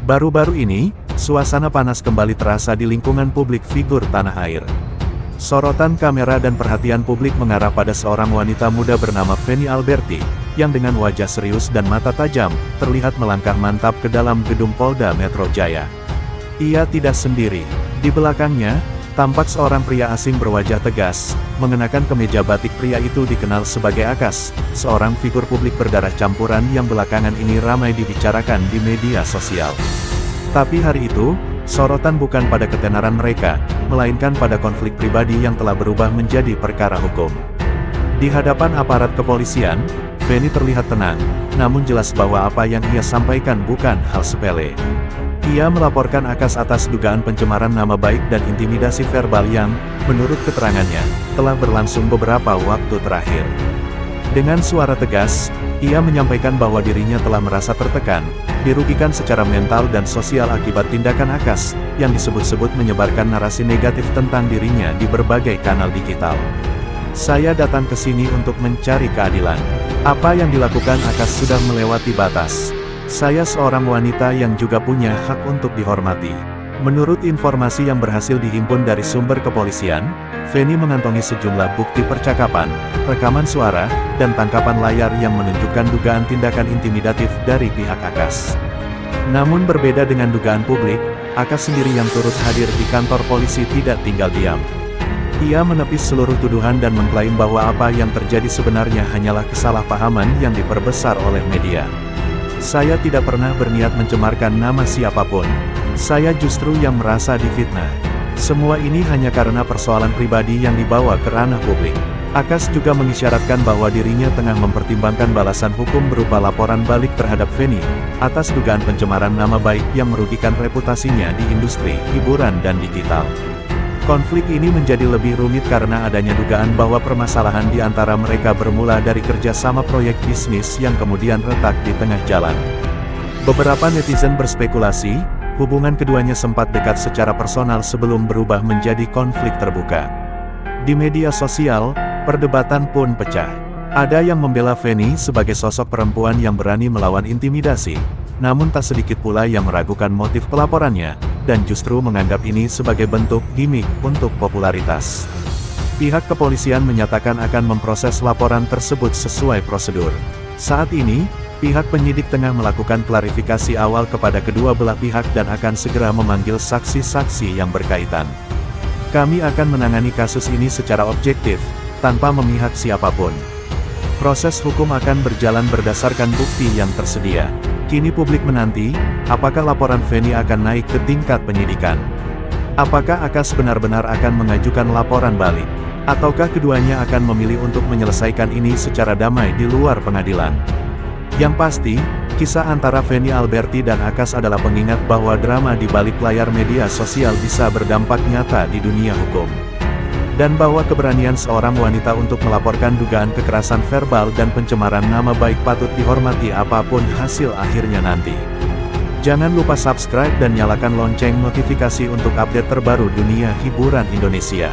Baru-baru ini, suasana panas kembali terasa di lingkungan publik figur tanah air. Sorotan kamera dan perhatian publik mengarah pada seorang wanita muda bernama Feni Alberti, yang dengan wajah serius dan mata tajam, terlihat melangkah mantap ke dalam gedung Polda Metro Jaya. Ia tidak sendiri. Di belakangnya, tampak seorang pria asing berwajah tegas, mengenakan kemeja batik. Pria itu dikenal sebagai Akas, seorang figur publik berdarah campuran yang belakangan ini ramai dibicarakan di media sosial. Tapi hari itu, sorotan bukan pada ketenaran mereka, melainkan pada konflik pribadi yang telah berubah menjadi perkara hukum. Di hadapan aparat kepolisian, Feni terlihat tenang, namun jelas bahwa apa yang ia sampaikan bukan hal sepele. Ia melaporkan Akas atas dugaan pencemaran nama baik dan intimidasi verbal yang, menurut keterangannya, telah berlangsung beberapa waktu terakhir. Dengan suara tegas, ia menyampaikan bahwa dirinya telah merasa tertekan, dirugikan secara mental dan sosial akibat tindakan Akas, yang disebut-sebut menyebarkan narasi negatif tentang dirinya di berbagai kanal digital. Saya datang ke sini untuk mencari keadilan. Apa yang dilakukan Akas sudah melewati batas. Saya seorang wanita yang juga punya hak untuk dihormati. Menurut informasi yang berhasil dihimpun dari sumber kepolisian, Feni mengantongi sejumlah bukti percakapan, rekaman suara, dan tangkapan layar yang menunjukkan dugaan tindakan intimidatif dari pihak Akas. Namun berbeda dengan dugaan publik, Akas sendiri yang turut hadir di kantor polisi tidak tinggal diam. Ia menepis seluruh tuduhan dan mengklaim bahwa apa yang terjadi sebenarnya hanyalah kesalahpahaman yang diperbesar oleh media. Saya tidak pernah berniat mencemarkan nama siapapun. Saya justru yang merasa difitnah. Semua ini hanya karena persoalan pribadi yang dibawa ke ranah publik. Akas juga mengisyaratkan bahwa dirinya tengah mempertimbangkan balasan hukum berupa laporan balik terhadap Feni, atas dugaan pencemaran nama baik yang merugikan reputasinya di industri hiburan dan digital. Konflik ini menjadi lebih rumit karena adanya dugaan bahwa permasalahan di antara mereka bermula dari kerjasama proyek bisnis yang kemudian retak di tengah jalan. Beberapa netizen berspekulasi, hubungan keduanya sempat dekat secara personal sebelum berubah menjadi konflik terbuka. Di media sosial, perdebatan pun pecah. Ada yang membela Feni sebagai sosok perempuan yang berani melawan intimidasi, namun tak sedikit pula yang meragukan motif pelaporannya, dan justru menganggap ini sebagai bentuk gimmick untuk popularitas. Pihak kepolisian menyatakan akan memproses laporan tersebut sesuai prosedur. Saat ini, pihak penyidik tengah melakukan klarifikasi awal kepada kedua belah pihak dan akan segera memanggil saksi-saksi yang berkaitan. Kami akan menangani kasus ini secara objektif, tanpa memihak siapapun. Proses hukum akan berjalan berdasarkan bukti yang tersedia. Kini publik menanti, apakah laporan Feni akan naik ke tingkat penyidikan? Apakah Akas benar-benar akan mengajukan laporan balik? Ataukah keduanya akan memilih untuk menyelesaikan ini secara damai di luar pengadilan? Yang pasti, kisah antara Feni Alberti dan Akas adalah pengingat bahwa drama di balik layar media sosial bisa berdampak nyata di dunia hukum. Dan bahwa keberanian seorang wanita untuk melaporkan dugaan kekerasan verbal dan pencemaran nama baik patut dihormati apapun hasil akhirnya nanti. Jangan lupa subscribe dan nyalakan lonceng notifikasi untuk update terbaru dunia hiburan Indonesia.